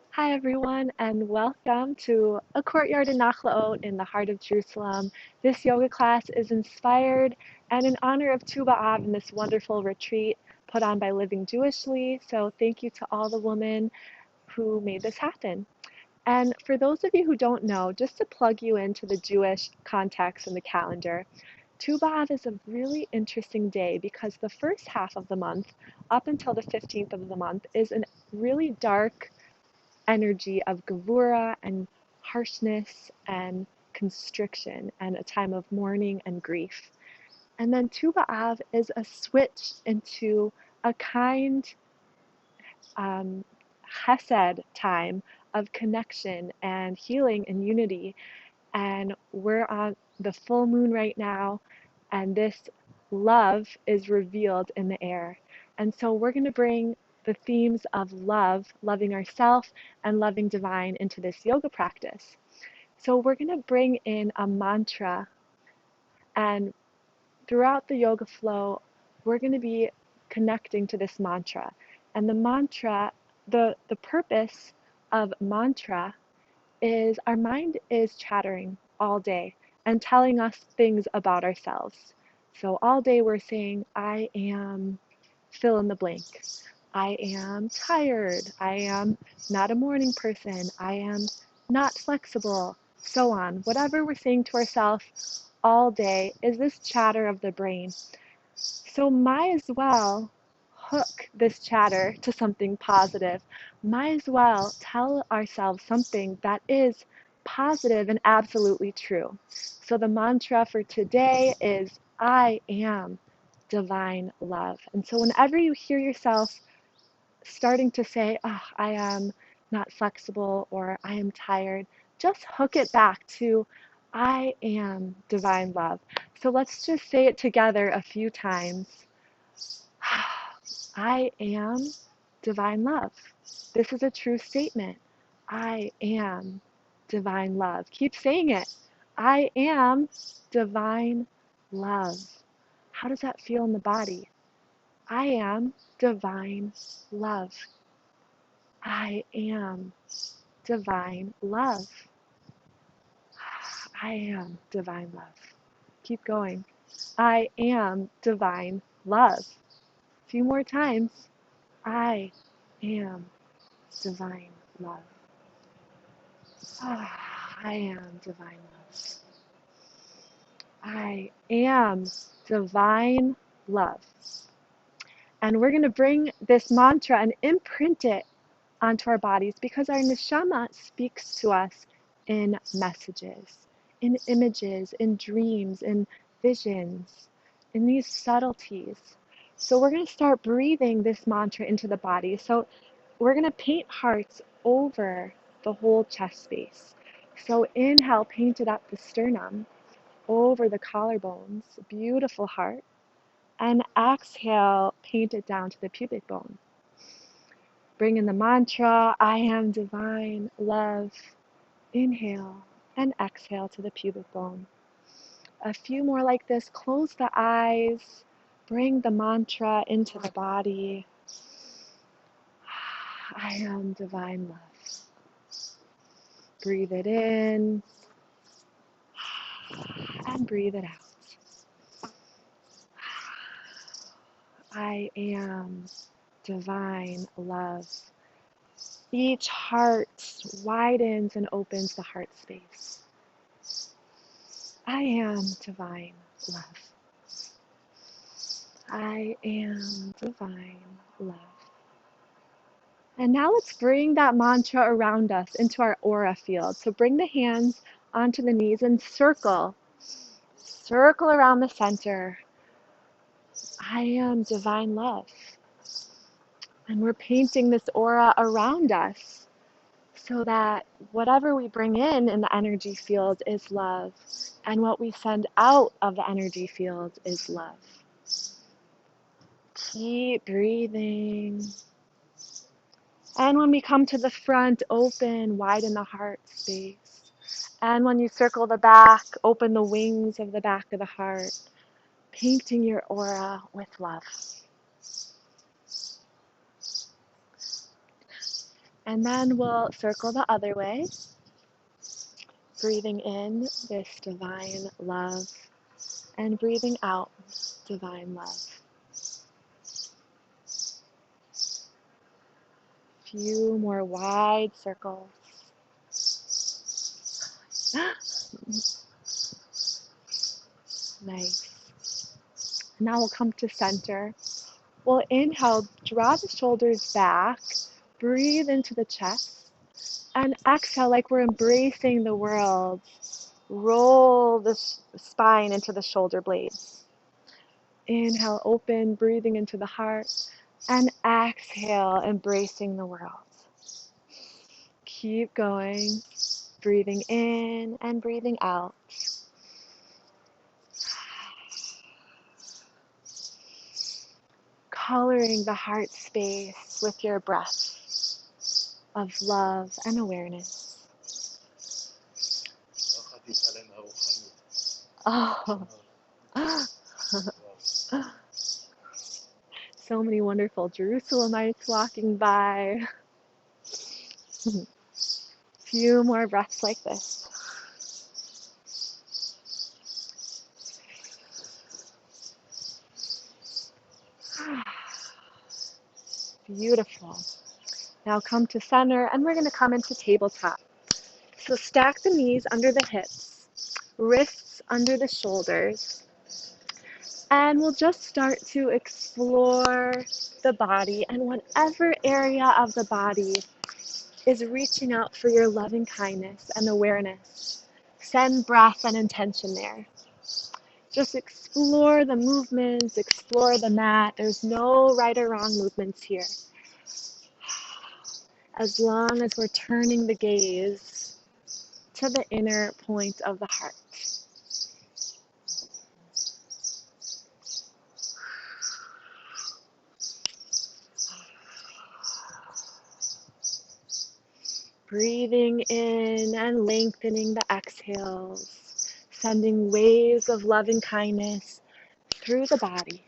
Hi, everyone, and welcome to a courtyard in Nachlaot in the heart of Jerusalem. This yoga class is inspired and in honor of Tu B'Av and this wonderful retreat put on by Living Jewishly. So, thank you to all the women who made this happen. And for those of you who don't know, just to plug you into the Jewish context and the calendar, Tu B'Av is a really interesting day because the first half of the month, up until the 15th of the month, is a really dark energy of gevura and harshness and constriction and a time of mourning and grief. And then Tu B'Av is a switch into a kind chesed time of connection and healing and unity. And we're on the full moon right now, and this love is revealed in the air. And so we're going to bring the themes of love, loving ourselves, and loving divine into this yoga practice. So we're going to bring in a mantra, and throughout the yoga flow, we're going to be connecting to this mantra. And the mantra, the purpose of mantra is our mind is chattering all day and telling us things about ourselves. So all day we're saying, I am fill in the blank. I am tired. I am not a morning person. I am not flexible. So on. Whatever we're saying to ourselves all day is this chatter of the brain. So might as well hook this chatter to something positive. Might as well tell ourselves something that is positive and absolutely true. So the mantra for today is I am divine love. And so whenever you hear yourself starting to say, oh, I am not flexible or I am tired, just hook it back to I am divine love. So let's just say it together a few times. I am divine love. This is a true statement. I am divine love. Keep saying it. I am divine love. How does that feel in the body? I am divine love. I am divine love. I am divine love. Keep going. I am divine love. A few more times. I am divine love. I am divine love. I am divine love. And we're going to bring this mantra and imprint it onto our bodies because our neshama speaks to us in messages, in images, in dreams, in visions, in these subtleties. So we're going to start breathing this mantra into the body. So we're going to paint hearts over the whole chest space. So inhale, paint it up the sternum, over the collarbones, beautiful heart. And exhale, paint it down to the pubic bone. Bring in the mantra, I am divine love. Inhale and exhale to the pubic bone. A few more like this. Close the eyes. Bring the mantra into the body. I am divine love. Breathe it in and breathe it out. I am divine love. Each heart widens and opens the heart space. I am divine love. I am divine love. And now let's bring that mantra around us into our aura field. So bring the hands onto the knees and circle. Circle around the center. I am divine love. And we're painting this aura around us so that whatever we bring in the energy field is love. And what we send out of the energy field is love. Keep breathing. And when we come to the front, open, widen the heart space. And when you circle the back, open the wings of the back of the heart, painting your aura with love. And then we'll circle the other way, breathing in this divine love and breathing out divine love. Few more wide circles. Nice. Now we'll come to center. We'll inhale, draw the shoulders back, breathe into the chest, and exhale like we're embracing the world. Roll the spine into the shoulder blades. Inhale, open, breathing into the heart, and exhale, embracing the world. Keep going, breathing in and breathing out. Coloring the heart space with your breath of love and awareness. Oh, so many wonderful Jerusalemites walking by. Few more breaths like this. Beautiful. Now come to center, and we're going to come into tabletop. So stack the knees under the hips, wrists under the shoulders, and we'll just start to explore the body and whatever area of the body is reaching out for your loving kindness and awareness. Send breath and intention there. Just explore the movements, explore the mat. There's no right or wrong movements here. As long as we're turning the gaze to the inner point of the heart. Breathing in and lengthening the exhales, sending waves of loving kindness through the body.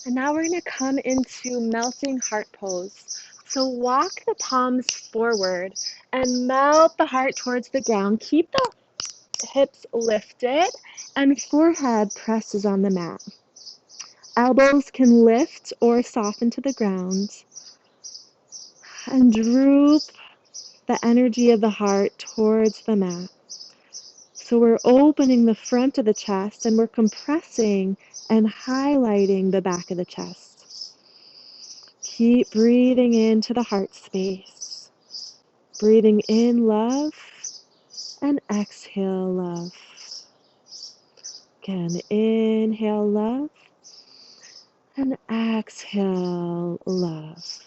And now we're going to come into melting heart pose. So walk the palms forward and melt the heart towards the ground. Keep the hips lifted and forehead presses on the mat. Elbows can lift or soften to the ground. And droop the energy of the heart towards the mat. So we're opening the front of the chest and we're compressing and highlighting the back of the chest. Keep breathing into the heart space. Breathing in love and exhale love. Again, inhale love and exhale love.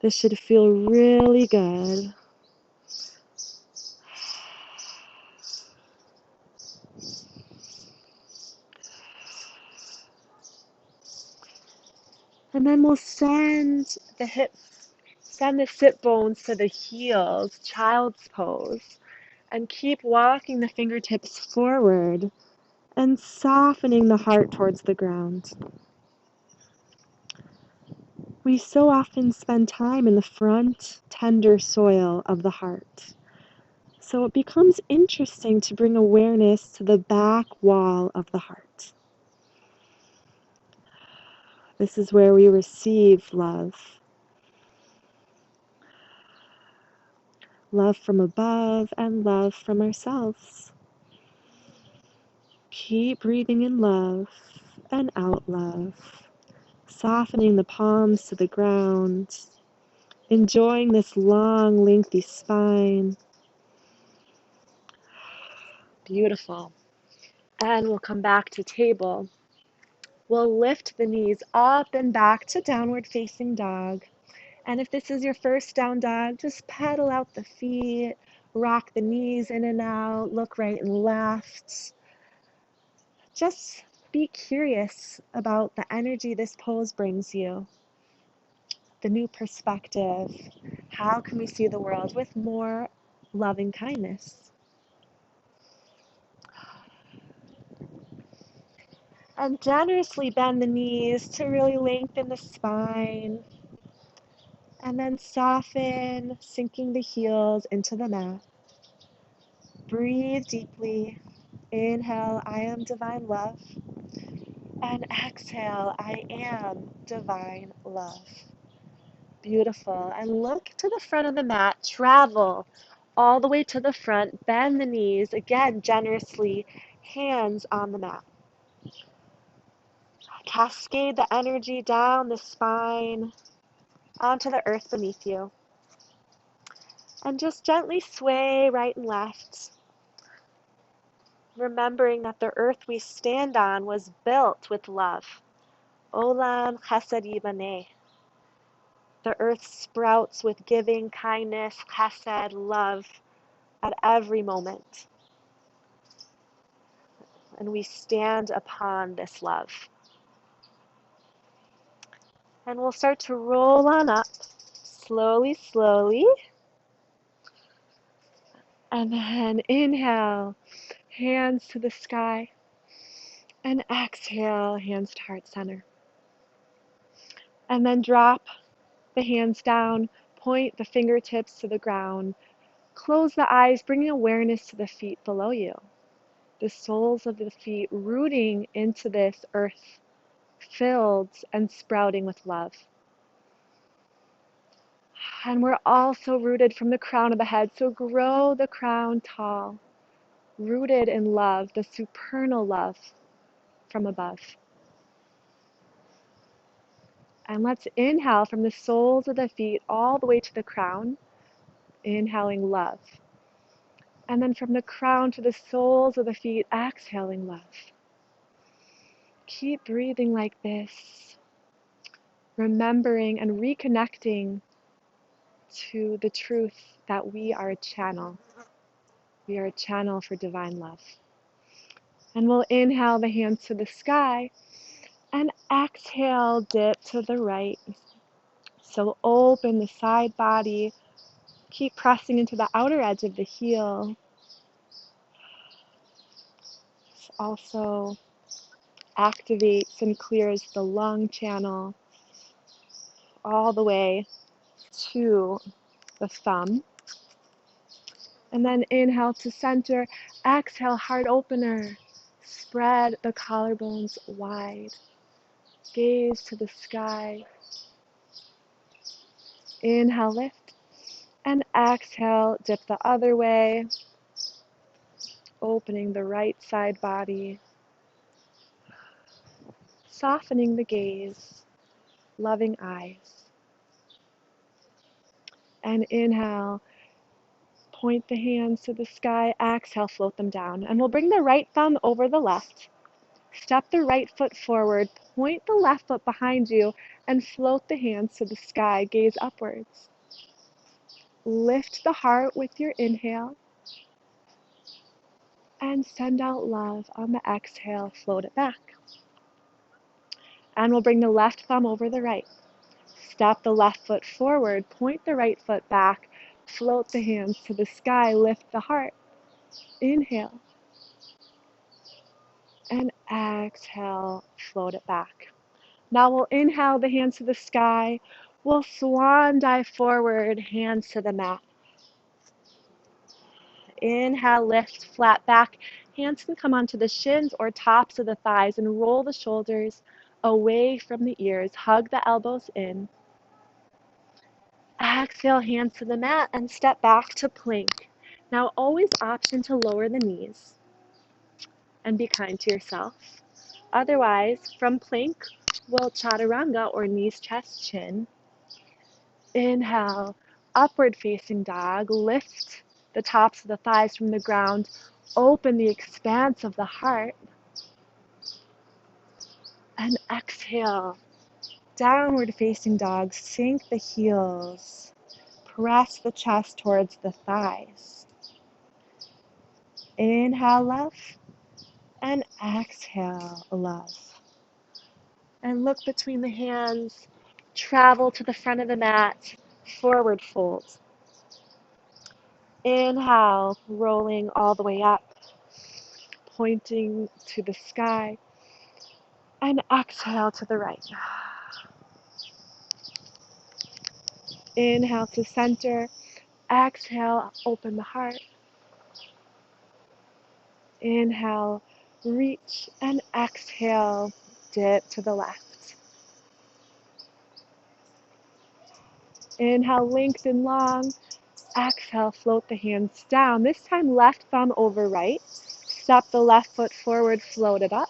This should feel really good. And then we'll send the sit bones to the heels, child's pose, and keep walking the fingertips forward and softening the heart towards the ground. We so often spend time in the front, tender soil of the heart. So it becomes interesting to bring awareness to the back wall of the heart. This is where we receive love. Love from above and love from ourselves. Keep breathing in love and out love. Softening the palms to the ground. Enjoying this long, lengthy spine. Beautiful. And we'll come back to table. We'll lift the knees up and back to downward facing dog. And if this is your first down dog, just pedal out the feet, rock the knees in and out, look right and left. Just be curious about the energy this pose brings you, the new perspective. How can we see the world with more loving kindness? And generously bend the knees to really lengthen the spine. And then soften, sinking the heels into the mat. Breathe deeply. Inhale, I am divine love. And exhale, I am divine love. Beautiful. And look to the front of the mat. Travel all the way to the front. Bend the knees. Again, generously. Hands on the mat. Cascade the energy down the spine onto the earth beneath you. And just gently sway right and left. Remembering that the earth we stand on was built with love. Olam chesed yibaneh. The earth sprouts with giving, kindness, chesed, love at every moment. And we stand upon this love. And we'll start to roll on up, slowly, slowly. And then inhale, hands to the sky. And exhale, hands to heart center. And then drop the hands down, point the fingertips to the ground. Close the eyes, bringing awareness to the feet below you. The soles of the feet rooting into this earth, filled and sprouting with love. And we're also rooted from the crown of the head, so grow the crown tall, rooted in love, the supernal love from above. And let's inhale from the soles of the feet all the way to the crown, inhaling love. And then from the crown to the soles of the feet, exhaling love. Keep breathing like this, remembering and reconnecting to the truth that we are a channel. We are a channel for divine love. And we'll inhale the hands to the sky and exhale, dip to the right. So open the side body. Keep pressing into the outer edge of the heel. This also activates and clears the lung channel all the way to the thumb. And then inhale to center. Exhale, heart opener. Spread the collarbones wide. Gaze to the sky. Inhale, lift. And exhale, dip the other way. Opening the right side body. Softening the gaze. Loving eyes. And inhale. Point the hands to the sky. Exhale, float them down. And we'll bring the right thumb over the left. Step the right foot forward, point the left foot behind you, and float the hands to the sky, gaze upwards. Lift the heart with your inhale, and send out love on the exhale, float it back. And we'll bring the left thumb over the right. Step the left foot forward, point the right foot back, float the hands to the sky, lift the heart. Inhale, and exhale, float it back. Now we'll inhale the hands to the sky. We'll swan dive forward, hands to the mat. Inhale, lift, flat back. Hands can come onto the shins or tops of the thighs and roll the shoulders away from the ears. Hug the elbows in. Exhale, hands to the mat and step back to plank. Now always option to lower the knees and be kind to yourself. Otherwise, from plank, we'll chaturanga or knees, chest, chin. Inhale, upward facing dog. Lift the tops of the thighs from the ground. Open the expanse of the heart. And exhale, downward facing dog. Sink the heels. Press the chest towards the thighs. Inhale, love. And exhale, love. And look between the hands. Travel to the front of the mat. Forward fold. Inhale, rolling all the way up, pointing to the sky. And exhale to the right. Inhale to center. Exhale, open the heart. Inhale, reach, and exhale, dip to the left. Inhale, lengthen long. Exhale, float the hands down. This time, left thumb over right. Step the left foot forward, float it up.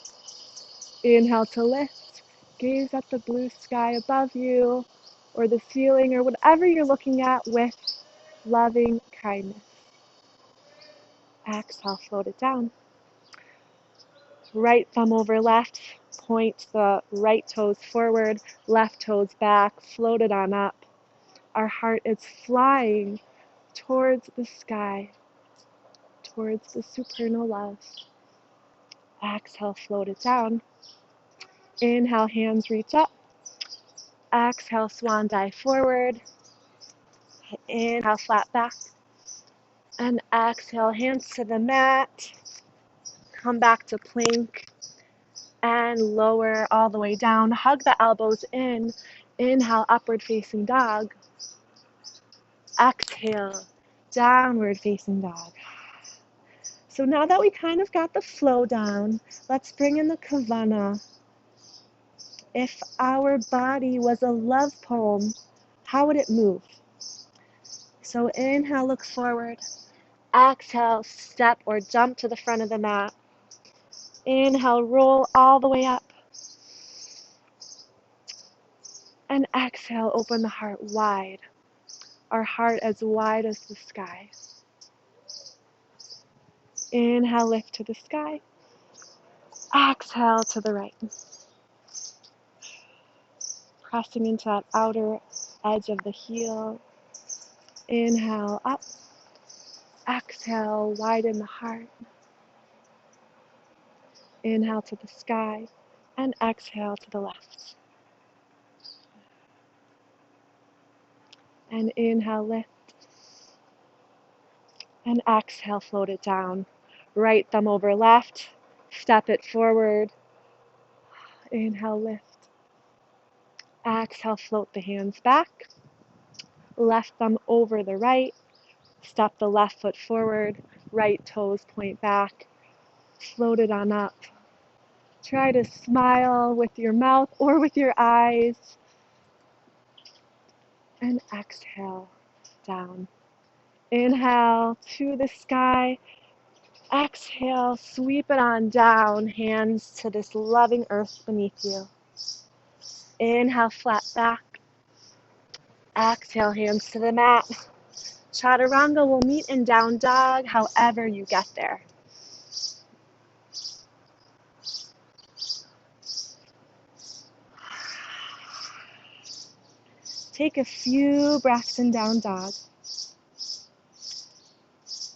Inhale to lift. Gaze at the blue sky above you, or the ceiling, or whatever you're looking at with loving kindness. Exhale, float it down. Right thumb over left, point the right toes forward, left toes back, float it on up. Our heart is flying towards the sky, towards the supernal love. Exhale, float it down. Inhale, hands reach up. Exhale, swan dive forward. Inhale, flat back. And exhale, hands to the mat. Come back to plank. And lower all the way down. Hug the elbows in. Inhale, upward facing dog. Exhale, downward facing dog. So now that we kind of got the flow down, let's bring in the kavana. If our body was a love poem, how would it move? So inhale, look forward. Exhale, step or jump to the front of the mat. Inhale, roll all the way up. And exhale, open the heart wide. Our heart as wide as the sky. Inhale, lift to the sky. Exhale to the right. Pressing into that outer edge of the heel. Inhale, up. Exhale, widen the heart. Inhale to the sky. And exhale to the left. And inhale, lift. And exhale, float it down. Right thumb over left. Step it forward. Inhale, lift. Exhale, float the hands back. Left thumb over the right. Step the left foot forward. Right toes point back. Float it on up. Try to smile with your mouth or with your eyes. And exhale, down. Inhale to the sky. Exhale, sweep it on down. Hands to this loving earth beneath you. Inhale, flat back. Exhale, hands to the mat. Chaturanga will meet in down dog, however you get there. Take a few breaths in down dog.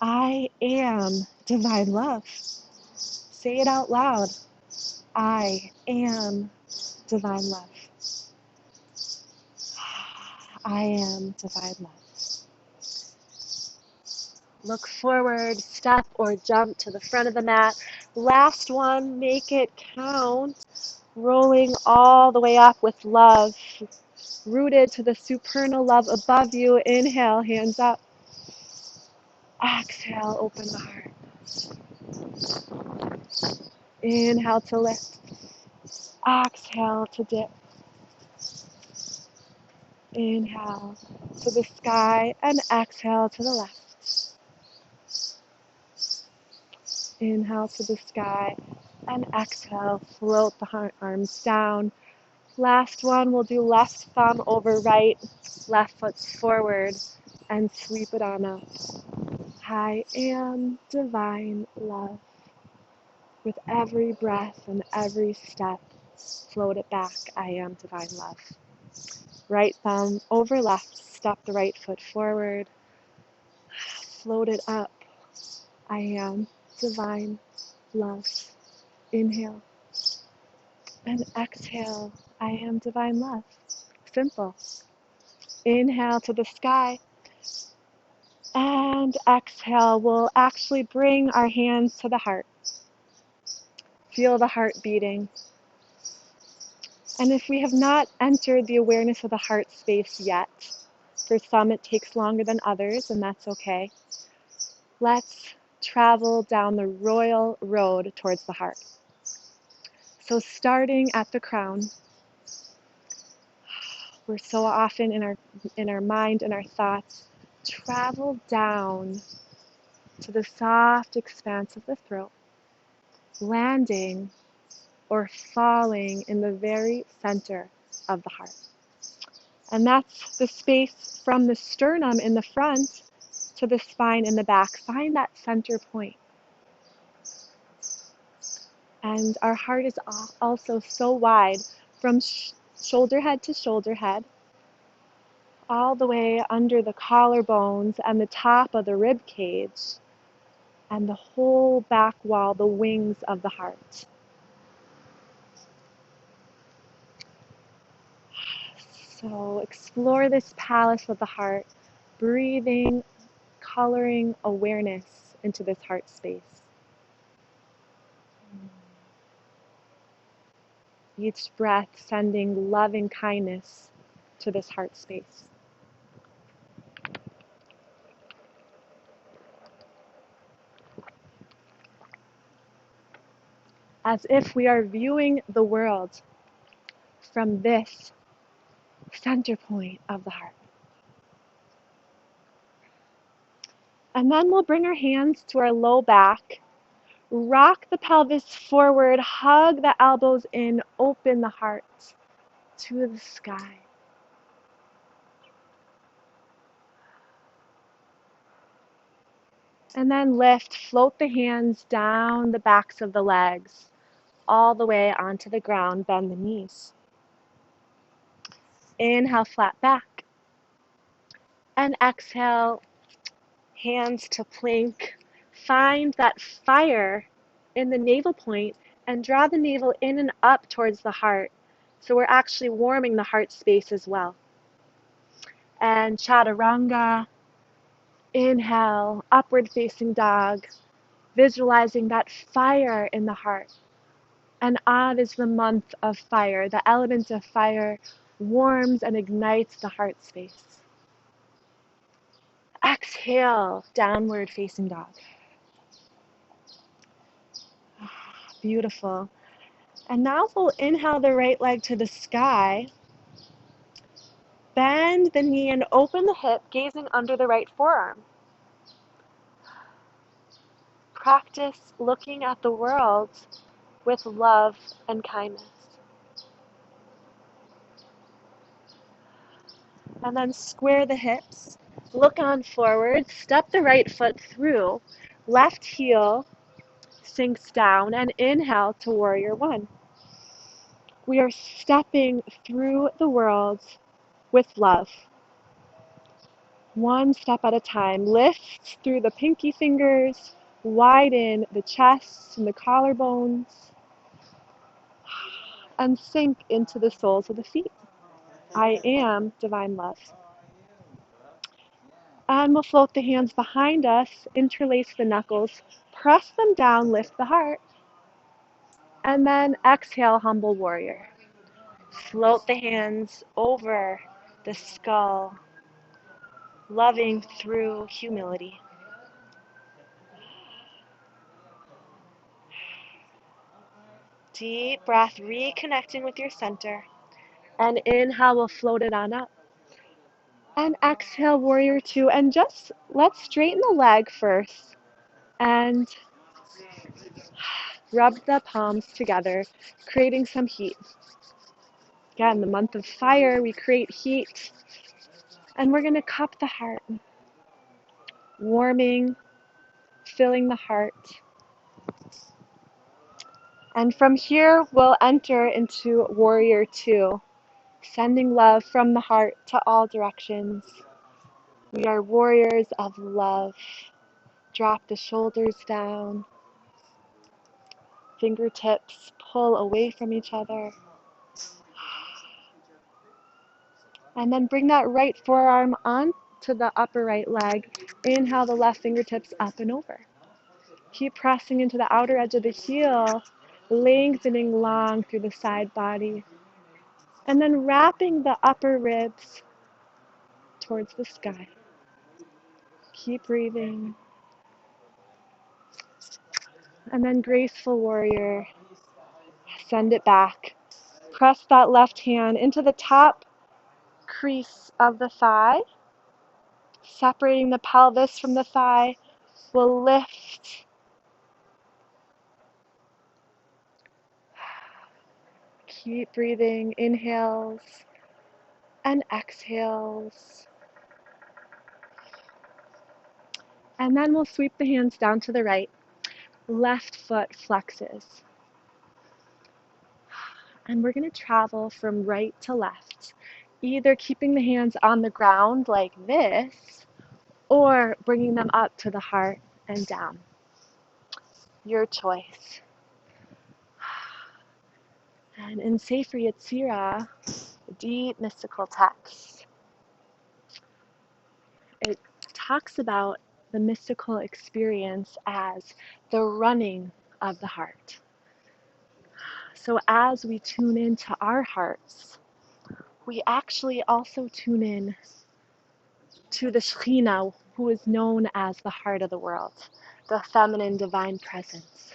I am divine love. Say it out loud. I am divine love. I am divine love. Look forward, step or jump to the front of the mat. Last one, make it count. Rolling all the way up with love. Rooted to the supernal love above you. Inhale, hands up. Exhale, open the heart. Inhale to lift. Exhale to dip. Inhale to the sky and exhale to the left. Inhale to the sky and exhale, float the arms down. Last one, we'll do left thumb over right, left foot forward, and sweep it on up. I am divine love. With every breath and every step, float it back. I am divine love. Right thumb over left, step the right foot forward, float it up. I am divine love. Inhale and exhale. I am divine love. Simple. Inhale to the sky and exhale. We'll actually bring our hands to the heart. Feel the heart beating. And if we have not entered the awareness of the heart space yet, for some it takes longer than others, and that's okay, let's travel down the royal road towards the heart. So starting at the crown, we're so often in our mind and our thoughts, travel down to the soft expanse of the throat, landing or falling in the very center of the heart. And that's the space from the sternum in the front to the spine in the back. Find that center point. And our heart is also so wide from shoulder head to shoulder head, all the way under the collarbones and the top of the rib cage, and the whole back wall, the wings of the heart. So explore this palace of the heart, breathing, coloring awareness into this heart space. Each breath sending loving kindness to this heart space. As if we are viewing the world from this center point of the heart. And then we'll bring our hands to our low back, rock the pelvis forward, hug the elbows in, open the heart to the sky. And then lift, float the hands down the backs of the legs, all the way onto the ground, bend the knees. Inhale, flat back. And exhale, hands to plank. Find that fire in the navel point and draw the navel in and up towards the heart. So we're actually warming the heart space as well. And chaturanga. Inhale, upward facing dog, visualizing that fire in the heart. And Av is the month of fire. The element of fire warms and ignites the heart space. Exhale, downward facing dog. Beautiful. And now we'll inhale the right leg to the sky. Bend the knee and open the hip, gazing under the right forearm. Practice looking at the world with love and kindness. And then square the hips, look on forward, step the right foot through, left heel sinks down, and inhale to warrior one. We are stepping through the world with love. One step at a time. Lift through the pinky fingers, widen the chest and the collarbones, and sink into the soles of the feet. I am divine love. And we'll float the hands behind us, interlace the knuckles, press them down, lift the heart, and then exhale, humble warrior. Float the hands over the skull, loving through humility. Deep breath, reconnecting with your center. And inhale, we'll float it on up. And exhale, warrior two. And just let's straighten the leg first. And rub the palms together, creating some heat. Again, the month of fire, we create heat. And we're going to cup the heart, warming, filling the heart. And from here, we'll enter into warrior two, sending love from the heart to all directions. We are warriors of love. Drop the shoulders down. Fingertips pull away from each other. And then bring that right forearm onto the upper right leg. Inhale the left fingertips up and over. Keep pressing into the outer edge of the heel, lengthening long through the side body. And then wrapping the upper ribs towards the sky. Keep breathing. And then graceful warrior. Send it back. Press that left hand into the top crease of the thigh. Separating the pelvis from the thigh. We'll lift. Keep breathing. Inhales and exhales. And then we'll sweep the hands down to the right. Left foot flexes. And we're going to travel from right to left, either keeping the hands on the ground like this, or bringing them up to the heart and down. Your choice. And in Sefer Yetzirah, the deep mystical text, it talks about the mystical experience as the running of the heart. So as we tune into our hearts, we actually also tune in to the Shechina, who is known as the heart of the world, the feminine divine presence.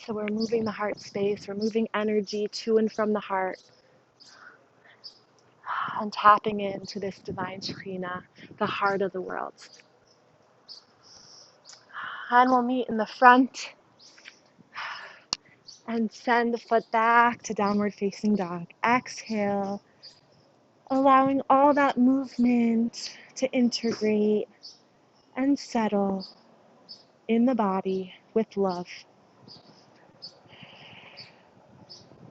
So we're moving the heart space, we're moving energy to and from the heart, and tapping into this divine Shechina, the heart of the world. And we'll meet in the front and send the foot back to downward facing dog. Exhale, allowing all that movement to integrate and settle in the body with love.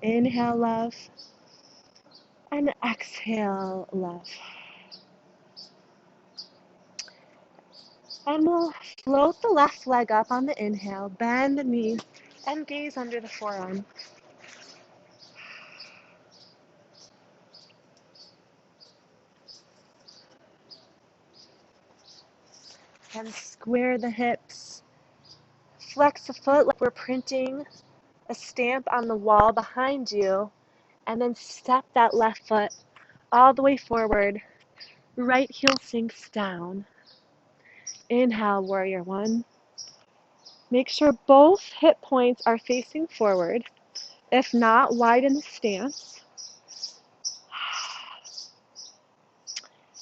Inhale, love, and exhale, love. And we'll float the left leg up on the inhale, bend the knees, and gaze under the forearm. And square the hips. Flex the foot like we're printing a stamp on the wall behind you, and then step that left foot all the way forward. Right heel sinks down. Inhale, warrior one. Make sure both hip points are facing forward. If not, widen the stance.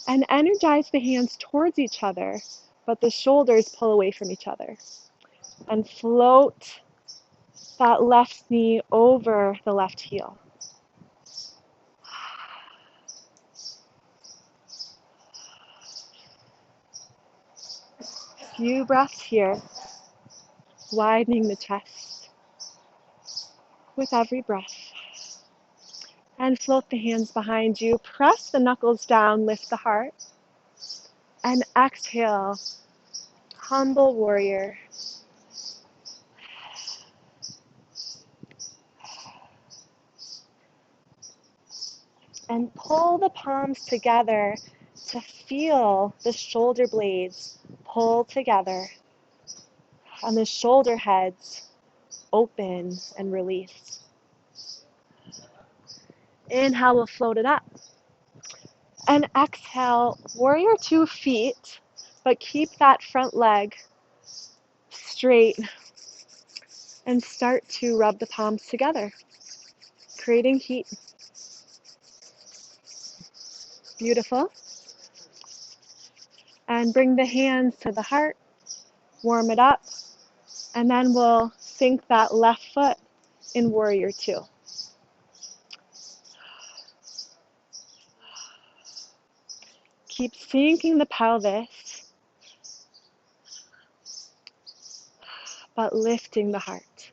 And energize the hands towards each other, but the shoulders pull away from each other. And float that left knee over the left heel. Few breaths here, widening the chest with every breath. And float the hands behind you. Press the knuckles down, lift the heart. And exhale, humble warrior. And pull the palms together to feel the shoulder blades pull together and the shoulder heads open and release. Inhale, we'll float it up. And exhale, warrior 2 feet, but keep that front leg straight and start to rub the palms together, creating heat. Beautiful. And bring the hands to the heart, warm it up, and then we'll sink that left foot in warrior 2. Keep sinking the pelvis, but lifting the heart.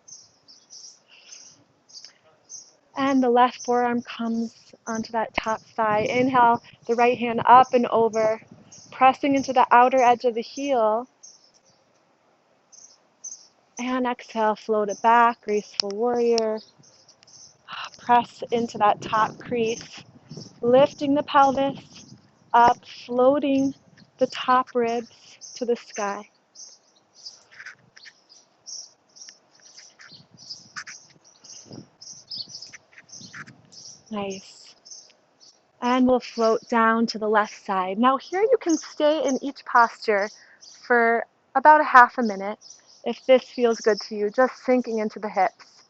And the left forearm comes onto that top thigh. Inhale, the right hand up and over, pressing into the outer edge of the heel. And exhale, float it back, graceful warrior. Press into that top crease, lifting the pelvis up, floating the top ribs to the sky. Nice. And we'll float down to the left side. Now here you can stay in each posture for about a half a minute if this feels good to you, just sinking into the hips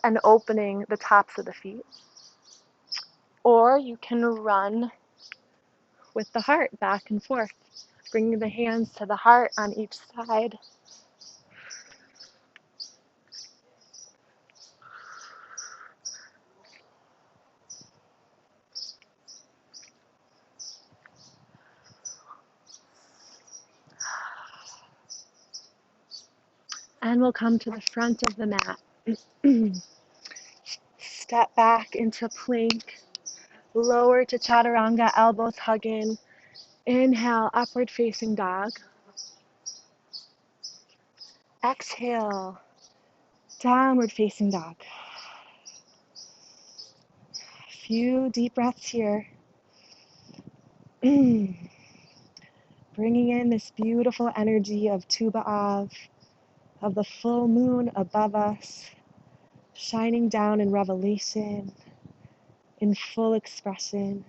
and opening the tops of the feet. Or you can run with the heart back and forth, bringing the hands to the heart on each side. And we'll come to the front of the mat. Step back into plank. Lower to chaturanga, elbows hug in. Inhale, upward facing dog. Exhale, downward facing dog. A few deep breaths here. Bringing in this beautiful energy of Tu B'Av, of the full moon above us, shining down in revelation, in full expression.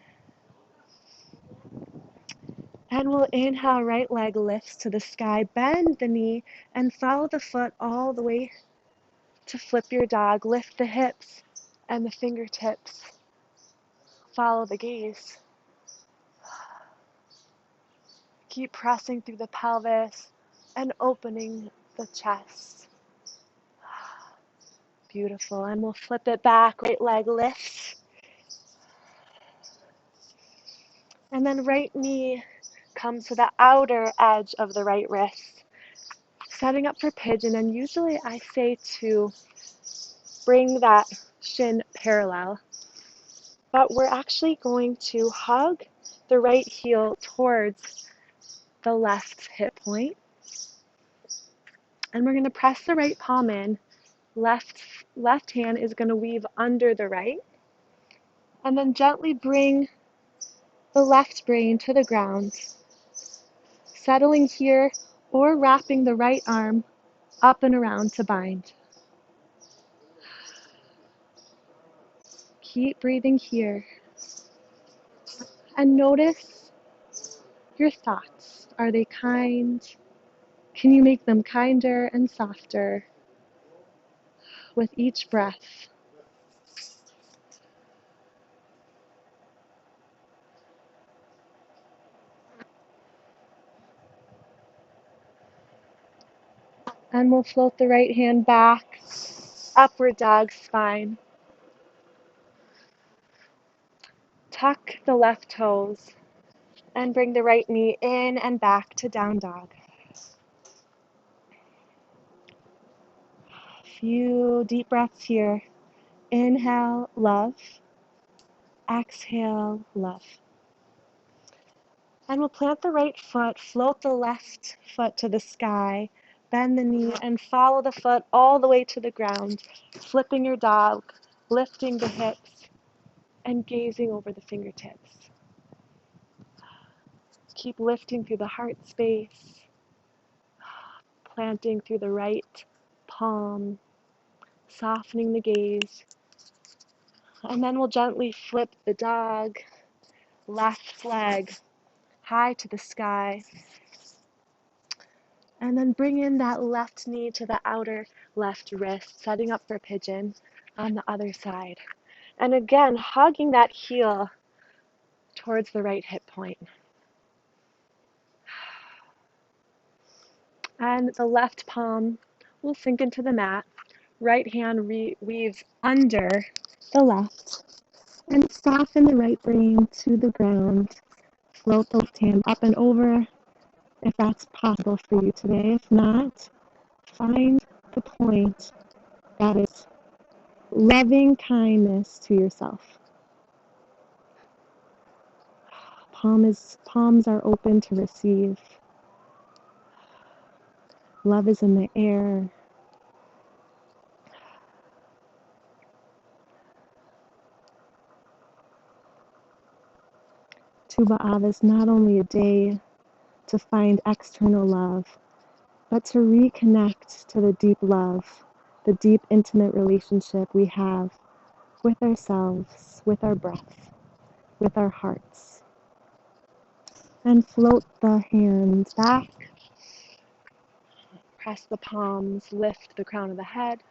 And we'll inhale, right leg lifts to the sky, bend the knee, and follow the foot all the way to flip your dog. Lift the hips and the fingertips. Follow the gaze. Keep pressing through the pelvis and opening the chest. Beautiful. And we'll flip it back, right leg lifts. And then right knee comes to the outer edge of the right wrist. Setting up for pigeon, and usually I say to bring that shin parallel, but we're actually going to hug the right heel towards the left hip point, and we're going to press the right palm in. Left hand is going to weave under the right, and then gently bring the left brain to the ground, settling here or wrapping the right arm up and around to bind. Keep breathing here. And notice your thoughts. Are they kind? Can you make them kinder and softer with each breath? And we'll float the right hand back, upward dog spine. Tuck the left toes and bring the right knee in and back to down dog. Few deep breaths here. Inhale, love. Exhale, love. And we'll plant the right foot, float the left foot to the sky, bend the knee, and follow the foot all the way to the ground, flipping your dog, lifting the hips, and gazing over the fingertips. Keep lifting through the heart space, planting through the right palm, softening the gaze. And then we'll gently flip the dog, left leg high to the sky. And then bring in that left knee to the outer left wrist, setting up for pigeon on the other side. And again, hugging that heel towards the right hip point. And the left palm will sink into the mat. Right hand weaves under the left. And soften the right brain to the ground. Float the left hand up and over if that's possible for you today. If not, find the point that is loving kindness to yourself. Palms are open to receive. Love is in the air. Tu B'Av is not only a day to find external love, but to reconnect to the deep love, the deep intimate relationship we have with ourselves, with our breath, with our hearts. And float the hands back. Press the palms, lift the crown of the head.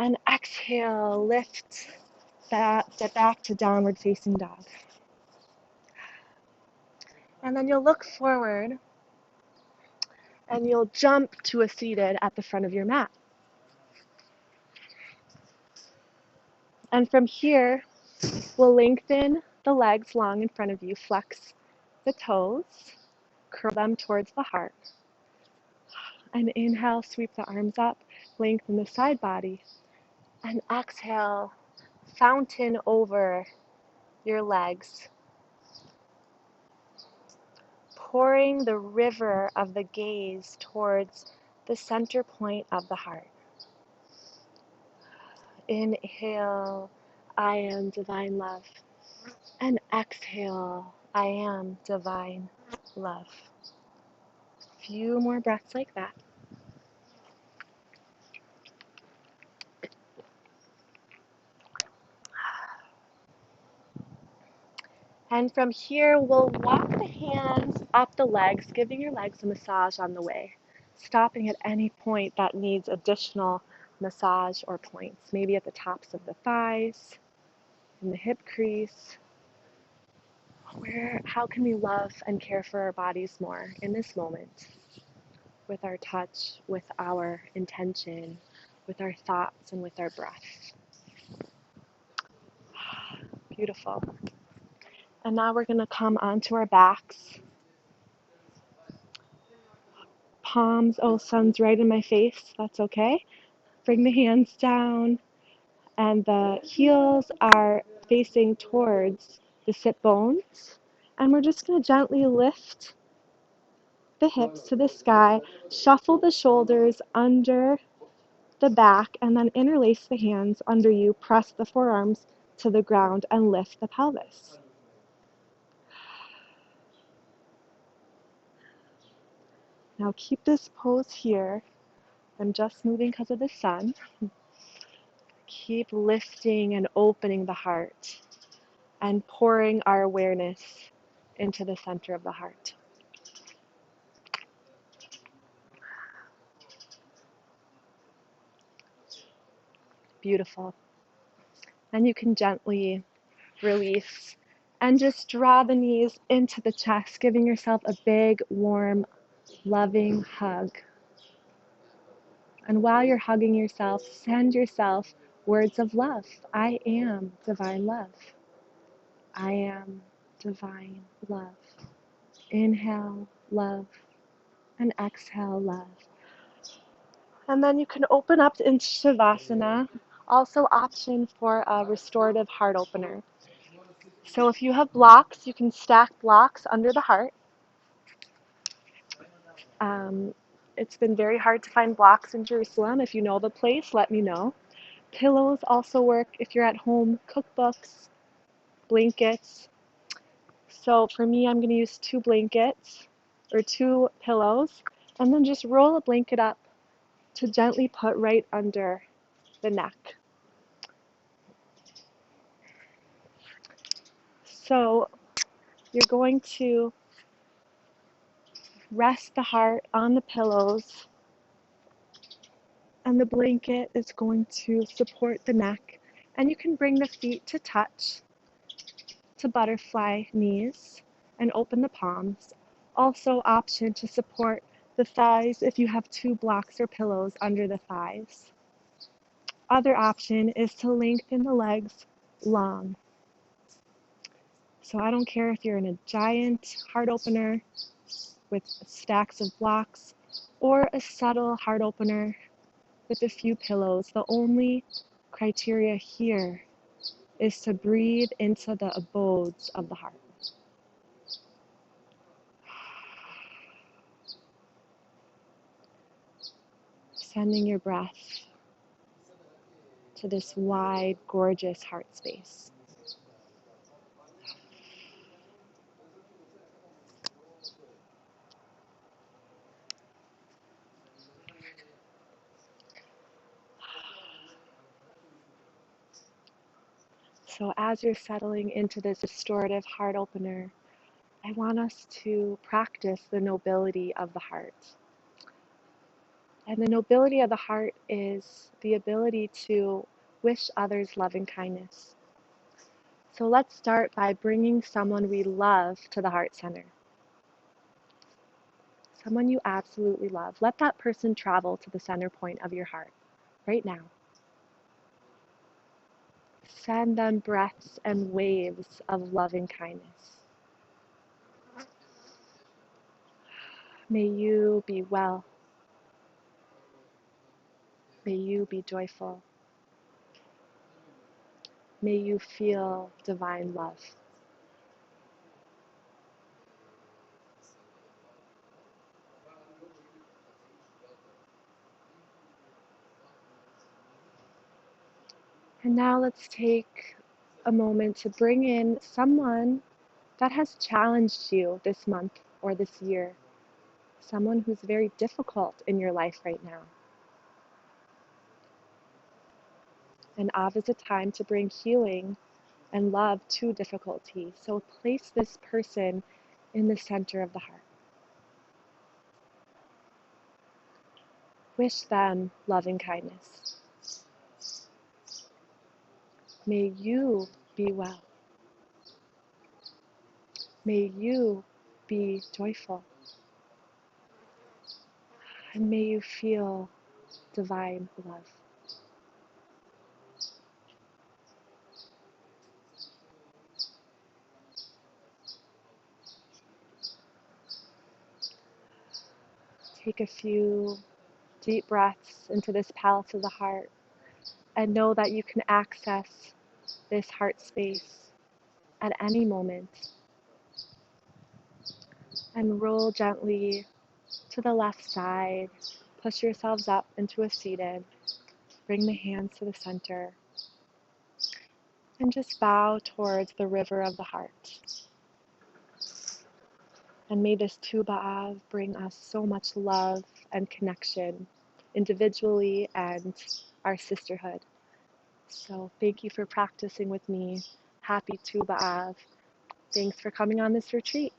And exhale, lift that, step back to downward facing dog. And then you'll look forward and you'll jump to a seated at the front of your mat. And from here, we'll lengthen the legs long in front of you, flex the toes, curl them towards the heart. And inhale, sweep the arms up, lengthen the side body. And exhale, fountain over your legs, pouring the river of the gaze towards the center point of the heart. Inhale, I am divine love. And exhale, I am divine love. Few more breaths like that. And from here, we'll walk the hands up the legs, giving your legs a massage on the way, stopping at any point that needs additional massage or points, maybe at the tops of the thighs, in the hip crease. How can we love and care for our bodies more in this moment? With our touch, with our intention, with our thoughts, and with our breath. Beautiful. And now we're going to come onto our backs. Palms, sun's right in my face, that's okay. Bring the hands down, and the heels are facing towards the sit bones. And we're just going to gently lift the hips to the sky, shuffle the shoulders under the back, and then interlace the hands under you, press the forearms to the ground, and lift the pelvis. Now keep this pose here. I'm just moving because of the sun. Keep lifting and opening the heart and pouring our awareness into the center of the heart. Beautiful. And you can gently release and just draw the knees into the chest, giving yourself a big, warm, loving hug. And while you're hugging yourself, send yourself words of love. I am divine love. I am divine love. Inhale, love, and exhale, love. And then you can open up into Shavasana, also option for a restorative heart opener. So if you have blocks, you can stack blocks under the heart. It's been very hard to find blocks in Jerusalem. If you know the place, let me know. Pillows also work if you're at home, cookbooks, blankets. So for me, I'm going to use 2 blankets or 2 pillows, and then just roll a blanket up to gently put right under the neck. So you're going to rest the heart on the pillows, and the blanket is going to support the neck. And you can bring the feet to touch, to butterfly knees, and open the palms. Also option to support the thighs if you have 2 blocks or pillows under the thighs. Other option is to lengthen the legs long. So I don't care if you're in a giant heart opener with stacks of blocks or a subtle heart opener with a few pillows. The only criteria here is to breathe into the abodes of the heart. Sending your breath to this wide, gorgeous heart space. So as you're settling into this restorative heart opener, I want us to practice the nobility of the heart. And the nobility of the heart is the ability to wish others love and kindness. So let's start by bringing someone we love to the heart center. Someone you absolutely love. Let that person travel to the center point of your heart right now. Send them breaths and waves of love and kindness. May you be well. May you be joyful. May you feel divine love. And now let's take a moment to bring in someone that has challenged you this month or this year. Someone who's very difficult in your life right now. And Av is a time to bring healing and love to difficulty. So place this person in the center of the heart. Wish them love and kindness. May you be well. May you be joyful. And may you feel divine love. Take a few deep breaths into this palace of the heart and know that you can access this heart space at any moment. And roll gently to the left side. Push yourselves up into a seated. Bring the hands to the center. And just bow towards the river of the heart. And may this Tu B'Av bring us so much love and connection, individually and our sisterhood. So thank you for practicing with me. Happy Tu B'Av. Thanks for coming on this retreat.